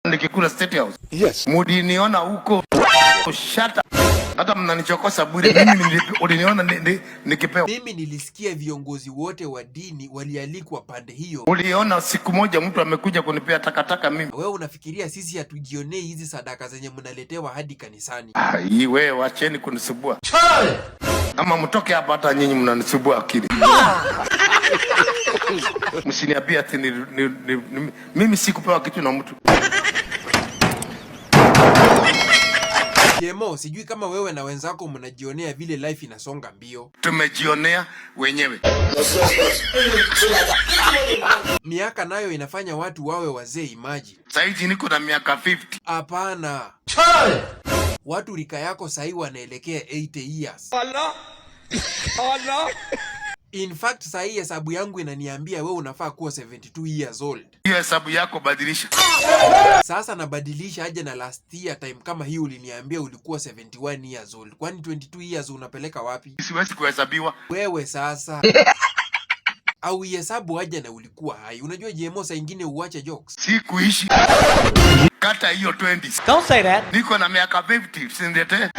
Nikikula State House. Yes. Mudiniona huko. Shut up. Hata mnanichokosa bure. Mimi uliniona nikipewa. Mimi nilisikia viongozi wote wa dini walialikwa pande hiyo. Uliona siku moja mtu amekuja kunipea takataka mimi. Wewe unafikiria sisi hatujionei hizi sadaka zenye mnaletewa hadi kanisani? Hii wewe wacheni kunisubua. Ama mtoke hapa, hata nyinyi mnanisubua akili. Msiniambie ati mimi sikupewa kitu na mtu. Jemo, sijui kama wewe na wenzako mnajionea vile life inasonga mbio. Tumejionea wenyewe. Miaka nayo inafanya watu wawe wazee, imagine. Saizi niko na miaka 50. Hapana. Watu rika yako sahi wanaelekea 80 years. Allah. Allah. In fact, sahi hesabu yangu inaniambia wewe unafaa kuwa 72 years old. Hiyo hesabu yako badilisha. Sasa nabadilisha aje na last year time kama hii uliniambia ulikuwa 71 years old. Kwani 22 years unapeleka wapi? Siwezi kuhesabiwa. Wewe sasa. Au hesabu aje na ulikuwa hai. Unajua JMO saa ingine uache jokes. Si kuishi. Kata hiyo 20. Don't say that. Niko na miaka 50, sindete.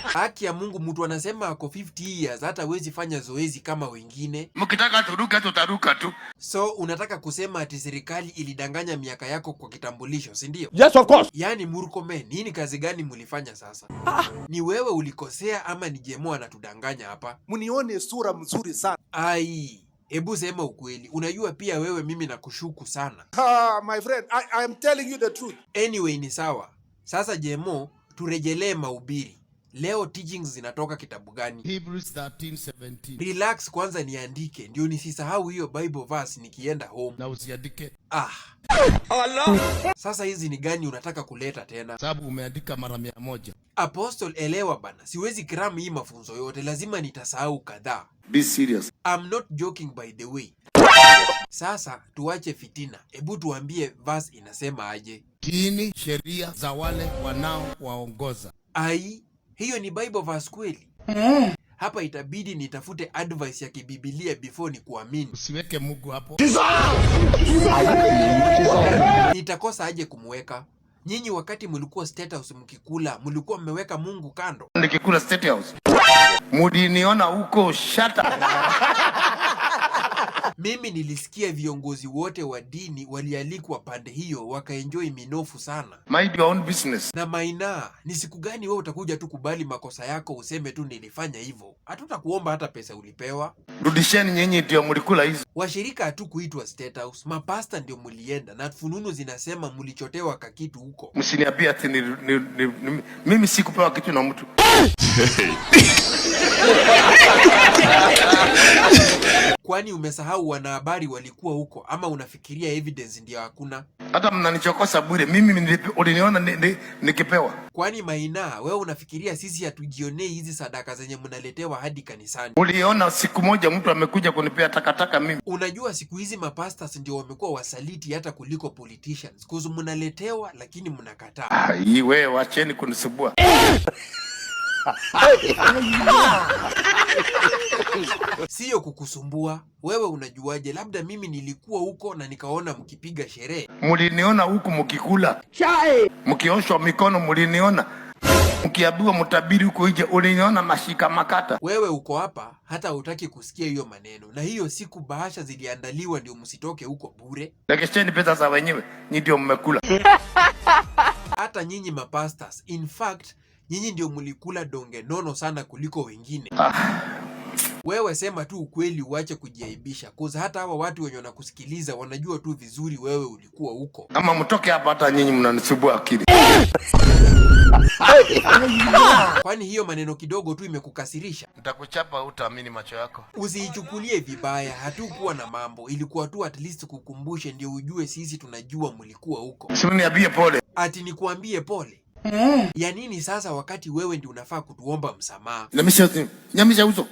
Haki ya Mungu, mtu anasema ako 50 years hata hawezi fanya zoezi kama wengine. Mkitaka turuka tutaruka tu. So unataka kusema ati serikali ilidanganya miaka yako kwa kitambulisho, si ndio? Yes, of course. Yaani Murkomen, hii ni kazi gani mlifanya sasa? Ni wewe ulikosea ama ni JMO anatudanganya hapa? Munione sura mzuri sana. Ai, hebu sema ukweli. Unajua pia wewe mimi nakushuku sana. My friend, I am telling you the truth. Anyway, ni sawa. Sasa JMO, turejelee mahubiri. Leo teachings zinatoka kitabu gani? Hebrews 13:17. Relax kwanza niandike ndio nisisahau hiyo Bible verse nikienda home. Na usiandike. Allah. Sasa hizi ni gani unataka kuleta tena? Sababu umeandika mara 100. Apostle, elewa bana. Siwezi kram hii mafunzo yote, lazima nitasahau kadhaa. Be serious. I'm not joking by the way. Sasa tuache fitina. Hebu tuambie verse inasema aje? Kiini sheria za wale wanaowaongoza. Ai, hiyo ni Bible verse kweli? Hapa itabidi nitafute advice ya kibibilia before ni kuamini. Usiweke Mungu hapo. Nitakosa aje kumweka? Nyinyi wakati mlikuwa State House mkikula, mlikuwa mmeweka Mungu kando? Nikikula State House. Mudiniona huko. Shut up. Mimi nilisikia viongozi wote wa dini walialikwa pande hiyo wakaenjoy minofu sana. Mind your own business. Na Maina, ni siku gani wewe utakuja tu kubali makosa yako useme tu nilifanya hivyo? Hatutakuomba hata pesa ulipewa. Rudisheni nyinyi ndio mlikula hizo. Washirika hatu kuitwa State House, mapasta ndio mulienda na fununu zinasema mulichotewa kakitu huko. Msiniambie ati mimi sikupewa kitu na mtu. Kwani umesahau wanahabari walikuwa huko ama unafikiria evidence ndio hakuna? Hata mnanichokosa bure. Mimi uliniona nikipewa. Kwani Maina, wewe unafikiria sisi hatujionei hizi sadaka zenye mnaletewa hadi kanisani? Uliona siku moja mtu amekuja kunipea takataka mimi. Unajua siku hizi mapastors ndio wamekuwa wasaliti hata kuliko politicians. Kuzu mnaletewa lakini mnakataa. Hii wewe wacheni kunisubua. Sio kukusumbua. Wewe unajuaje? Labda mimi nilikuwa huko na nikaona mkipiga sherehe. Muliniona huku mkikula. Mkioshwa mikono muliniona. Mkiambiwa mtabiri huko nje uliniona mashika makata. Wewe uko hapa hata hutaki kusikia hiyo maneno. Na hiyo siku bahasha ziliandaliwa ndio msitoke huko bure. Lekesheni pesa za wenyewe. Nyinyi ndio mmekula. Hata nyinyi mapastors. In fact, nyinyi ndio mlikula donge nono sana kuliko wengine. Wewe sema tu ukweli, uache kujiaibisha. Kuza hata hawa watu wenye wanakusikiliza wanajua tu vizuri wewe ulikuwa huko. Kama mtoke hapa, hata nyinyi mnanisubua akili. Kwani hiyo maneno kidogo tu imekukasirisha? Nitakuchapa utaamini macho yako. Usiichukulie vibaya, hatukuwa na mambo. Ilikuwa tu at least kukumbushe ndio ujue sisi tunajua mlikuwa huko. Usiniambie pole. Ati nikuambie pole? Ya nini sasa wakati wewe ndio unafaa kutuomba msamaha? Nyamisha uso.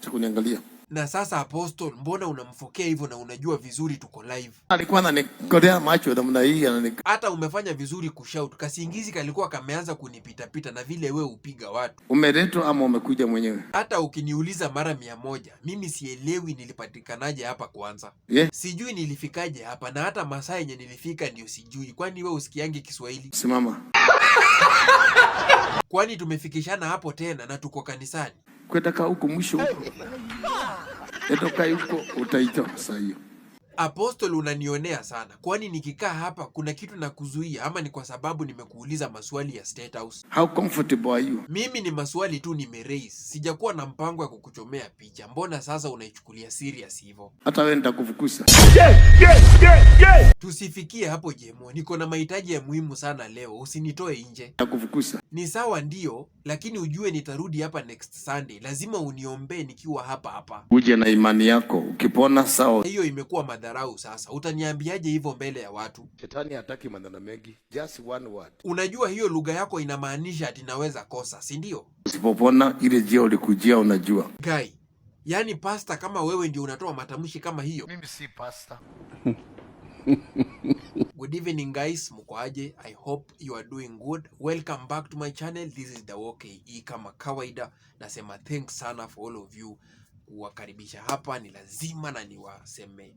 Cha kuniangalia. Na sasa Apostle, mbona unamfokea hivyo na unajua vizuri tuko live? Alikuwa ananikodea macho namna hii Hata umefanya vizuri kushout. Kasingizi kalikuwa kameanza kunipita na vile we upiga watu. Umeletwa ama umekuja mwenyewe? Hata ukiniuliza mara 100, mimi sielewi nilipatikanaje hapa kwanza. Yeah. Sijui nilifikaje hapa na hata masaa yenye nilifika ndio sijui. Kwani we usikiangi Kiswahili? Simama. Kwani tumefikishana hapo tena na tuko kanisani? Kwenda huko mwisho huko. Etoka huko utaita saa hiyo. Apostle, unanionea sana. Kwani nikikaa hapa kuna kitu na kuzuia ama ni kwa sababu nimekuuliza maswali ya State House? How comfortable are you? Mimi ni maswali tu nimeraise. Sijakuwa na mpango ya kukuchomea picha. Mbona sasa unaichukulia serious hivyo? Hata wewe nitakufukuza. Tusifikie hapo Jemo. Niko na mahitaji ya muhimu sana leo. Usinitoe nje. Nitakufukuza. Ni sawa ndio, lakini ujue nitarudi hapa next Sunday. Lazima uniombee nikiwa hapa. Uje na imani yako. Ukipona sawa. Hiyo imekuwa madharau sasa. Utaniambiaje hivyo mbele ya watu? Shetani hataki maneno mengi. Just one word. Unajua hiyo lugha yako inamaanisha ati naweza kosa, si ndio? Usipopona ile jia ulikujia unajua. Guy, yani pasta kama wewe ndio unatoa matamshi kama hiyo? Mimi si pasta. Good evening guys, mko aje? I hope you are doing good. Welcome back to my channel. This is Dawo KE. Kama kawaida nasema thanks sana for all of you kuwakaribisha hapa. Ni lazima na niwaseme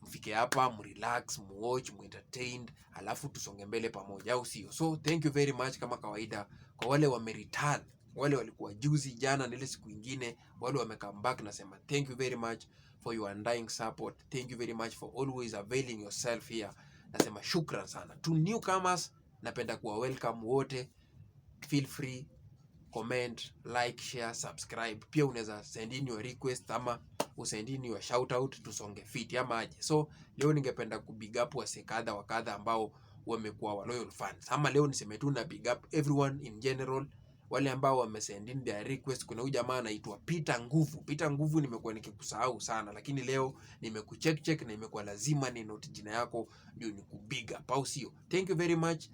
mfike hapa, mrelax, muwatch, muentertained, alafu tusonge mbele pamoja, au sio? So thank you very much kama kawaida kwa wale wamereturn, wale walikuwa juzi jana na ile siku nyingine, wale wamecome back, nasema thank you very much for your undying support. Thank you very much for always availing yourself here. Nasema shukran sana. To newcomers, napenda kuwa welcome wote. Feel free, comment, like, share, subscribe. Pia unaweza send in your request ama usend in your shout out, tusonge fit ama aje. So leo ningependa kubig up wase kadha wa kadha ambao wamekuwa wa loyal fans. Ama leo niseme tu na big up everyone in general, wale ambao wamesend in their request. Kuna huyu jamaa anaitwa Peter Nguvu. Peter Nguvu, nimekuwa nikikusahau sana, lakini leo nimekucheck na imekuwa lazima ni note jina yako ndio nikubig up, au sio? Thank you very much.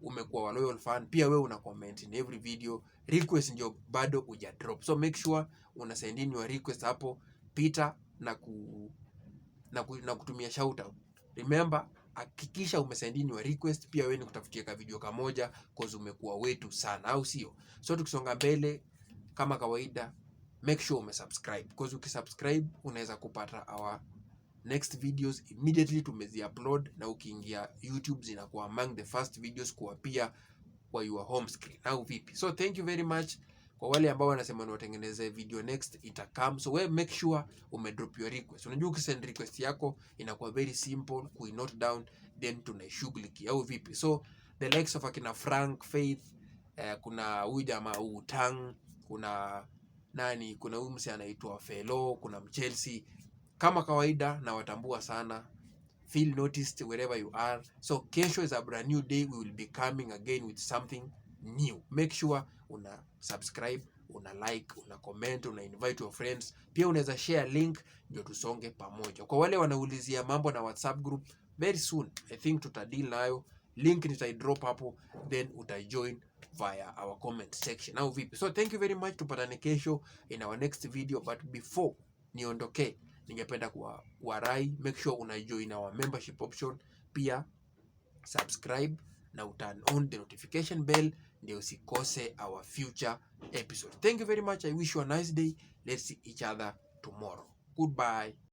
Umekuwa wa loyal fan. Pia wewe una comment in every video. Request ndio bado uja drop. So make sure una send in your request hapo Peter na kutumia shout out. Remember, hakikisha umesend in your request. Pia wewe nikutafutia ka video kamoja cause umekuwa wetu sana, au sio? So tukisonga mbele kama kawaida, make sure umesubscribe cause ukisubscribe unaweza kupata our next videos immediately tumeziupload, na ukiingia YouTube zinakuwa among the first videos kuapia kwa your home screen, au vipi? So thank you very much kwa wale ambao wanasema niwatengeneze video next itakam. So we make sure umedrop your request. Unajua ukisend request yako inakuwa very simple kuinote down, then tunaishughulikia, au vipi? So the likes of akina Frank Faith, kuna huyu jamaa Utang, kuna nani, kuna huyu mse anaitwa Felo, kuna Mchelsea. Kama kawaida na watambua sana. Feel noticed wherever you are. So kesho is a brand new day. We will be coming again with something new. Make sure una subscribe, una like, una comment, una invite your friends. Pia unaweza share link ndio tusonge pamoja. Kwa wale wanaulizia mambo na WhatsApp group, very soon I think tutadeal nayo. Link nitaidrop hapo, then utajoin via our comment section, au vipi? So thank you very much. Tupatane kesho in our next video, but before niondoke, ningependa kuwarai, make sure una join our membership option. Pia subscribe na turn on the notification bell ndio usikose our future episode. Thank you very much. I wish you a nice day. Let's see each other tomorrow. Goodbye.